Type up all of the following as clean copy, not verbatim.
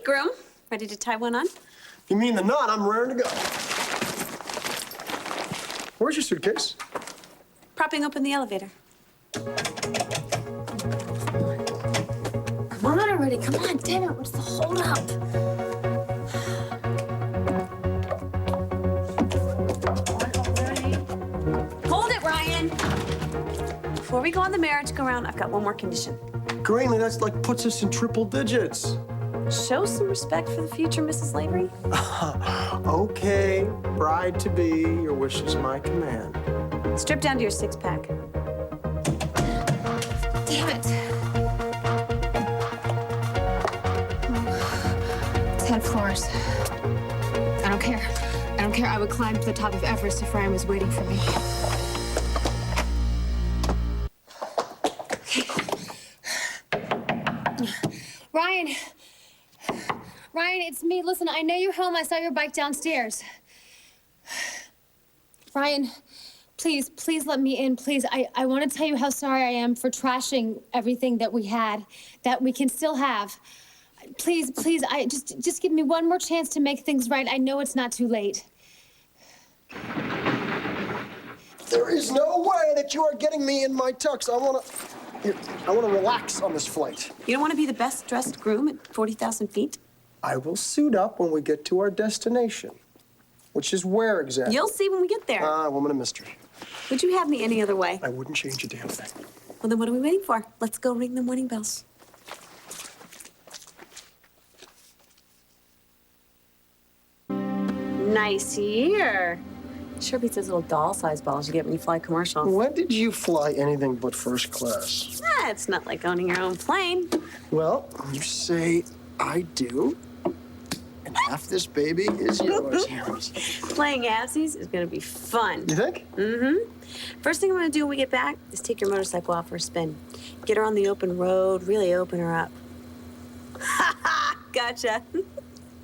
groom. Ready to tie one on? You mean the knot? I'm raring to go. Where's your suitcase? Propping open the elevator. Come on already, come on, damn it, what's the holdup? Hold it, Ryan. Before we go on the marriage go-round, I've got one more condition. Greenlee, that's like puts us in triple digits. Show some respect for the future Mrs. Lavery. Okay, bride-to-be, your wish is my command. Strip down to your six-pack. Damn it. 10 floors. I don't care. I don't care. I would climb to the top of Everest if Ryan was waiting for me. Ryan. Ryan, it's me. Listen, I know you're home. I saw your bike downstairs. Ryan, please, please let me in, please. I want to tell you how sorry I am for trashing everything that we had, that we can still have. Please, please, just give me one more chance to make things right. I know it's not too late. There is no way that you are getting me in my tux. I want to relax on this flight. You don't want to be the best-dressed groom at 40,000 feet? I will suit up when we get to our destination. Which is where exactly? You'll see when we get there. Woman of mystery. Would you have me any other way? I wouldn't change a damn thing. Well, then what are we waiting for? Let's go ring the wedding bells. Nice year. Sure beats those little doll-sized balls you get when you fly commercial. When did you fly anything but first class? It's not like owning your own plane. Well, you say I do, and half this baby is yours. Playing halfsies is gonna be fun. You think? Mm-hmm. First thing I'm gonna do when we get back is take your motorcycle out for a spin. Get her on the open road, really open her up. Ha ha! Gotcha.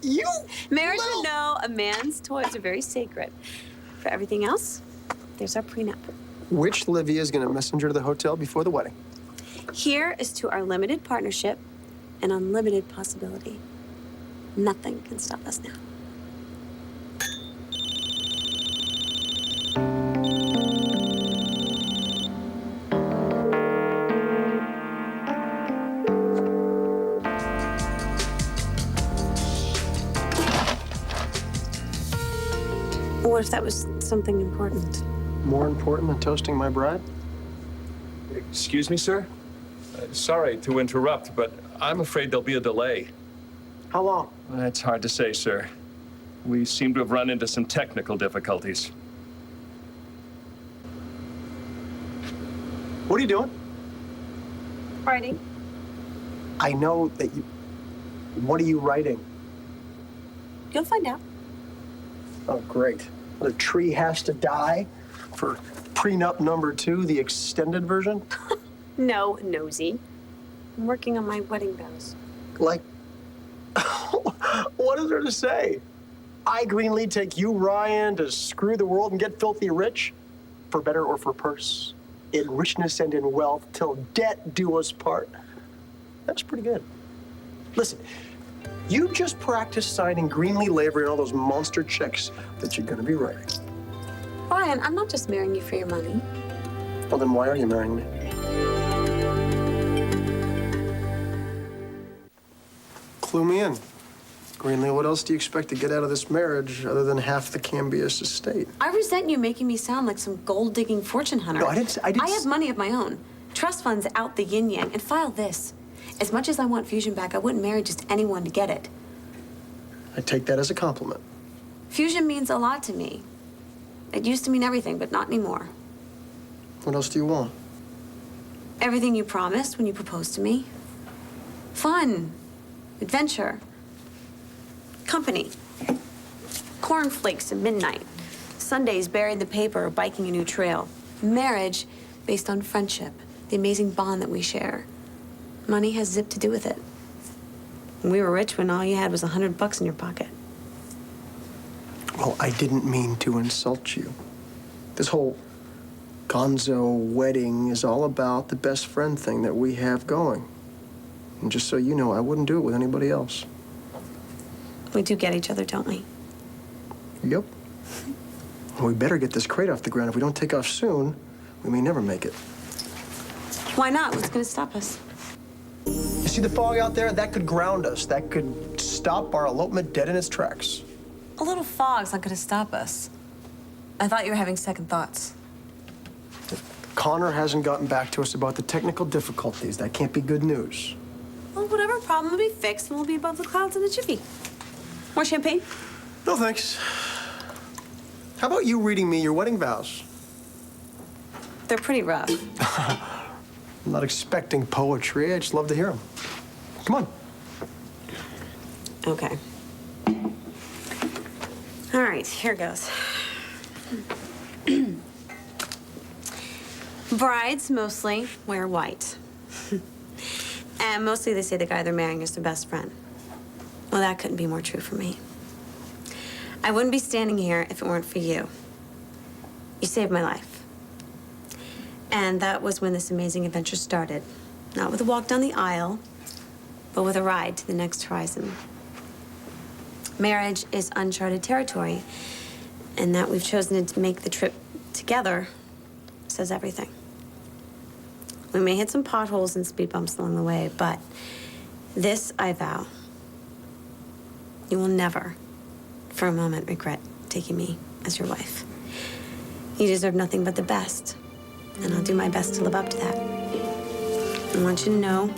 You Marriage little... would know a man's toys are very sacred. For everything else, there's our prenup. Which Livia is gonna messenger to the hotel before the wedding? Here is to our limited partnership and unlimited possibility. Nothing can stop us now. What if that was something important? More important than toasting my bride? Excuse me, sir? Sorry to interrupt, but I'm afraid there'll be a delay. How long? It's hard to say, sir. We seem to have run into some technical difficulties. What are you doing? Writing. I know that you... What are you writing? You'll find out. Oh, great. The tree has to die for prenup number 2, the extended version? No, nosy. I'm working on my wedding vows. Like, what is there to say? I, Greenlee, take you, Ryan, to screw the world and get filthy rich? For better or for purse? In richness and in wealth, till debt do us part. That's pretty good. Listen, you just practice signing Greenlee Lavery and all those monster checks that you're gonna be writing. Ryan, I'm not just marrying you for your money. Well, then why are you marrying me? Clue me in. Greenlee, what else do you expect to get out of this marriage other than half the Cambias estate? I resent you making me sound like some gold-digging fortune hunter. No, I didn't. I have money of my own. Trust funds out the yin-yang. And file this. As much as I want Fusion back, I wouldn't marry just anyone to get it. I take that as a compliment. Fusion means a lot to me. It used to mean everything, but not anymore. What else do you want? Everything you promised when you proposed to me. Fun. Adventure. Company. Cornflakes at midnight. Sundays buried in the paper or biking a new trail. Marriage based on friendship. The amazing bond that we share. Money has zip to do with it. We were rich when all you had was $100 in your pocket. Well, I didn't mean to insult you. This whole gonzo wedding is all about the best friend thing that we have going. And just so you know, I wouldn't do it with anybody else. We do get each other, don't we? Yep. Well, we better get this crate off the ground. If we don't take off soon, we may never make it. Why not? What's going to stop us? You see the fog out there? That could ground us. That could stop our elopement dead in its tracks. A little fog's not going to stop us. I thought you were having second thoughts. Connor hasn't gotten back to us about the technical difficulties. That can't be good news. Well, whatever problem will be fixed, and we'll be above the clouds in a jiffy. More champagne? No, thanks. How about you reading me your wedding vows? They're pretty rough. I'm not expecting poetry. I just love to hear them. Come on. Okay. All right, here goes. Brides mostly wear white. And mostly they say the guy they're marrying is their best friend. Well, that couldn't be more true for me. I wouldn't be standing here if it weren't for you. You saved my life. And that was when this amazing adventure started. Not with a walk down the aisle, but with a ride to the next horizon. Marriage is uncharted territory, and that we've chosen to make the trip together says everything. We may hit some potholes and speed bumps along the way, but this I vow. You will never, for a moment, regret taking me as your wife. You deserve nothing but the best, and I'll do my best to live up to that. I want you to know,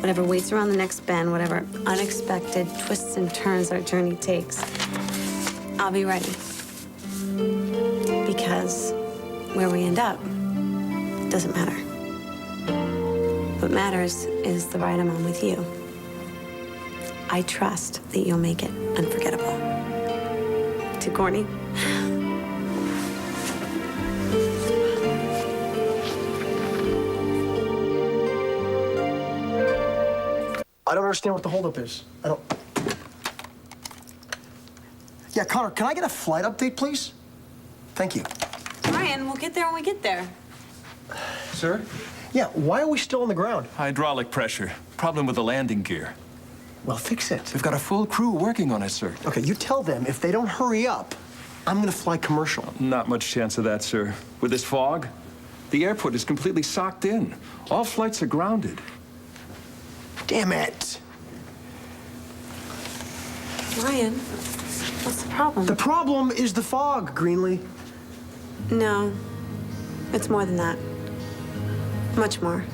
whatever waits around the next bend, whatever unexpected twists and turns our journey takes, I'll be ready. Because where we end up doesn't matter. What matters is the ride I'm on with you. I trust that you'll make it unforgettable. Too corny? I don't understand what the holdup is. I don't... Yeah, Connor, can I get a flight update, please? Thank you. Ryan, we'll get there when we get there. Sir? Yeah, why are we still on the ground? Hydraulic pressure. Problem with the landing gear. Well, fix it. We've got a full crew working on it, sir. Okay, you tell them if they don't hurry up, I'm gonna fly commercial. Not much chance of that, sir. With this fog, the airport is completely socked in. All flights are grounded. Damn it. Ryan, what's the problem? The problem is the fog, Greenlee. No, it's more than that. Much more.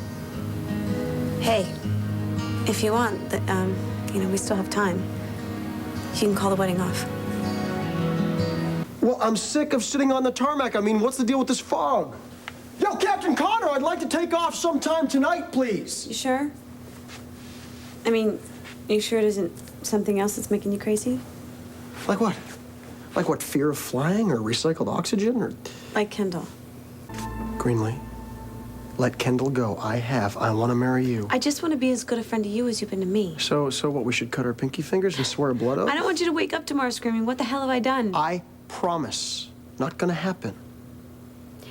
Hey, if you want, we still have time. You can call the wedding off. Well, I'm sick of sitting on the tarmac. I mean, what's the deal with this fog? Yo, Captain Connor, I'd like to take off sometime tonight, please. You sure? I mean, are you sure it isn't something else that's making you crazy? Like what? Like what, fear of flying or recycled oxygen or... Like Kendall. Greenlee, let Kendall go. I want to marry you. I just want to be as good a friend to you as you've been to me. So what, we should cut our pinky fingers and swear a blood oath? I don't want you to wake up tomorrow screaming, what the hell have I done? I promise. Not gonna happen.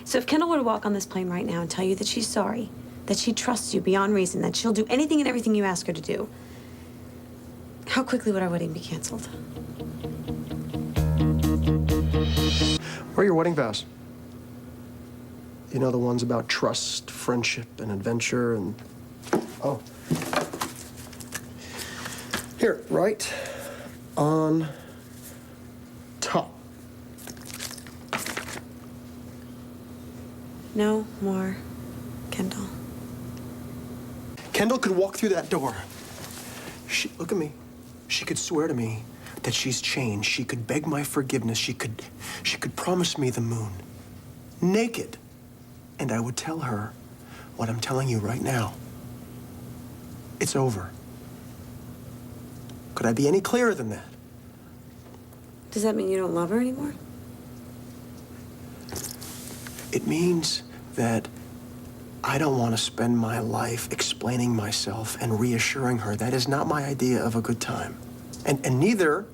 So if Kendall were to walk on this plane right now and tell you that she's sorry, that she trusts you beyond reason, that she'll do anything and everything you ask her to do, how quickly would our wedding be canceled? Where are your wedding vows? You know, the ones about trust, friendship, and adventure, and... Oh. Here, right on top. No more Kendall. Kendall could walk through that door. Look at me. She could swear to me that she's changed. She could beg my forgiveness. She could promise me the moon. Naked. And I would tell her what I'm telling you right now. It's over. Could I be any clearer than that? Does that mean you don't love her anymore? It means that I don't want to spend my life explaining myself and reassuring her. That is not my idea of a good time. And neither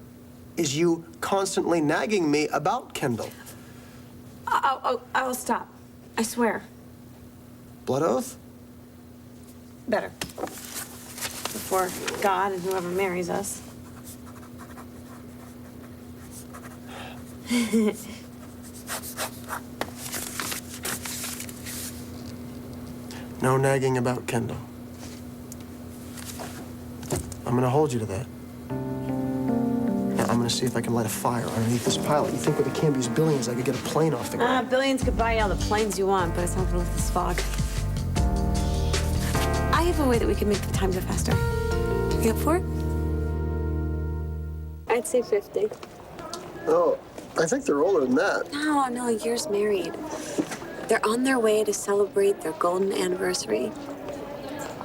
is you constantly nagging me about Kendall. I'll stop. I swear. Blood oath? Better. Before God and whoever marries us. No nagging about Kendall. I'm gonna hold you to that. Now, I'm gonna see if I can light a fire underneath this pilot. You think with the Canby's billions, I could get a plane off the ground? Billions could buy you all the planes you want, but it's not gonna lift this fog. I have a way that we can make the time go faster. You up for it? I'd say 50. Oh, I think they're older than that. No, years married. They're on their way to celebrate their golden anniversary.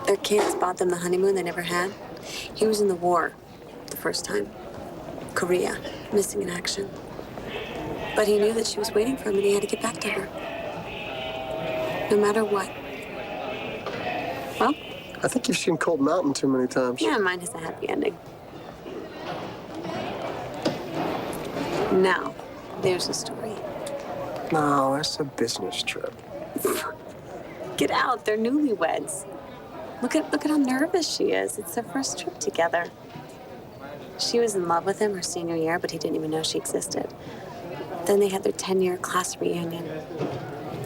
Their kids bought them the honeymoon they never had. He was in the war the first time. Korea, missing in action. But he knew that she was waiting for him and he had to get back to her. No matter what. Well? I think you've seen Cold Mountain too many times. Yeah, mine has a happy ending. Now, there's the story. No, that's a business trip. Get out, they're newlyweds. Look at how nervous she is. It's their first trip together. She was in love with him her senior year, but he didn't even know she existed. Then they had their 10-year class reunion.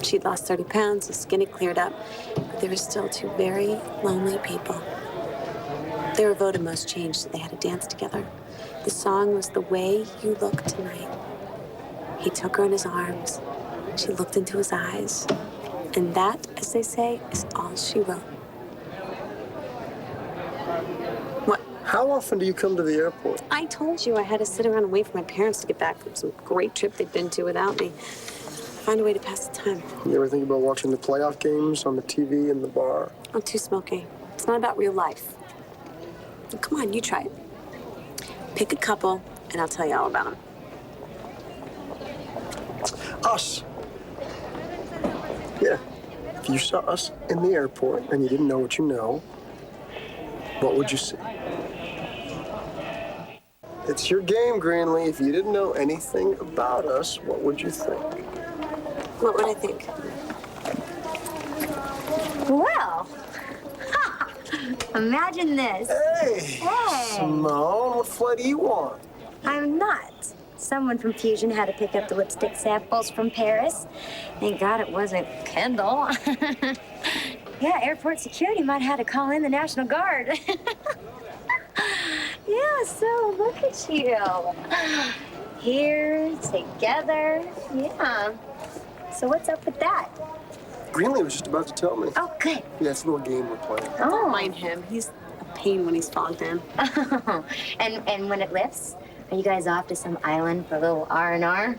She'd lost 30 pounds, his skin had cleared up, but they were still two very lonely people. They were voted most changed, so they had to dance together. The song was The Way You Look Tonight. He took her in his arms. She looked into his eyes. And that, as they say, is all she wrote. What? How often do you come to the airport? I told you I had to sit around and wait for my parents to get back from some great trip they'd been to without me. Find a way to pass the time. You ever think about watching the playoff games on the TV in the bar? I'm too smoky. It's not about real life. Come on, you try it. Pick a couple, and I'll tell you all about them. Us. Yeah. If you saw us in the airport and you didn't know what you know, what would you see? It's your game, Greenlee. If you didn't know anything about us, what would you think? What would I think? Well, ha! Imagine this. Hey! Simone, what flight do you want? I'm not. Someone from Fusion had to pick up the lipstick samples from Paris. Thank God it wasn't Kendall. Yeah, airport security might have to call in the National Guard. Yeah, so look at you. Here, together. Yeah. So what's up with that? Greenlee was just about to tell me. Oh, good. Yeah, it's a little game we're playing. Don't mind him. He's a pain when he's fogged in. Oh, and when it lifts, are you guys off to some island for a little R&R?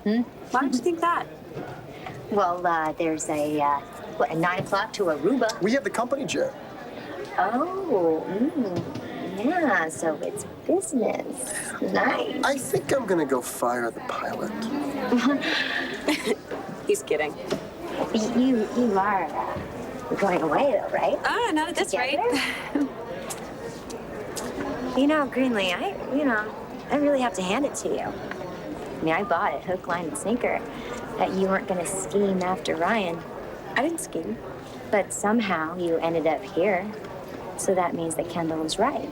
Why did you think that? Well, there's a 9 o'clock to Aruba. We have the company jet. Oh, yeah, so it's business. Nice. I think I'm gonna go fire the pilot. He's kidding. You are going away, though, right? Not at this rate. You know, Greenlee, I really have to hand it to you. I mean, I bought it hook, line, and sinker that you weren't going to scheme after Ryan. I didn't scheme. But somehow you ended up here. So that means that Kendall was right.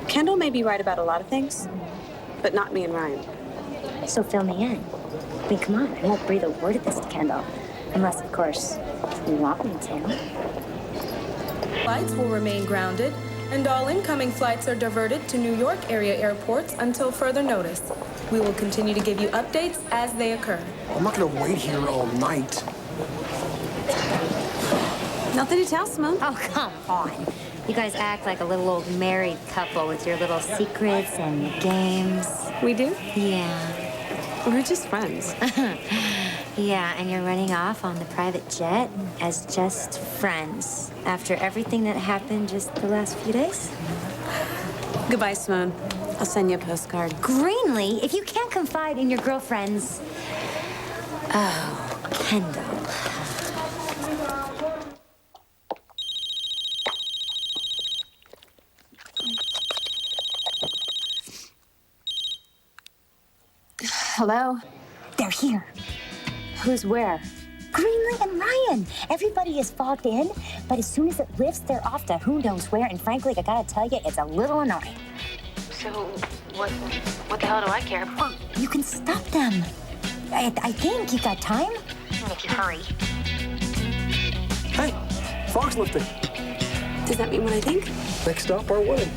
Kendall may be right about a lot of things, but not me and Ryan. So fill me in. I mean, come on, I won't breathe a word of this to Kendall. Unless, of course, you want me to. Flights will remain grounded, and all incoming flights are diverted to New York area airports until further notice. We will continue to give you updates as they occur. I'm not gonna wait here all night. Nothing to tell, Simone. Oh, come on. You guys act like a little old married couple with your little secrets and your games. We do? Yeah. We're just friends. Yeah, and you're running off on the private jet as just friends after everything that happened just the last few days? Goodbye, Simone. I'll send you a postcard. Greenlee, if you can't confide in your girlfriends... Oh, Kendall. Hello? They're here. Who's where? Greenlee and Ryan. Everybody is fogged in, but as soon as it lifts, they're off to who knows where. And frankly, I gotta tell you, it's a little annoying. So, What the hell do I care? You can stop them. I think you got time. If you hurry. Hey, fog's lifting. Does that mean what I think? Next stop, our wedding.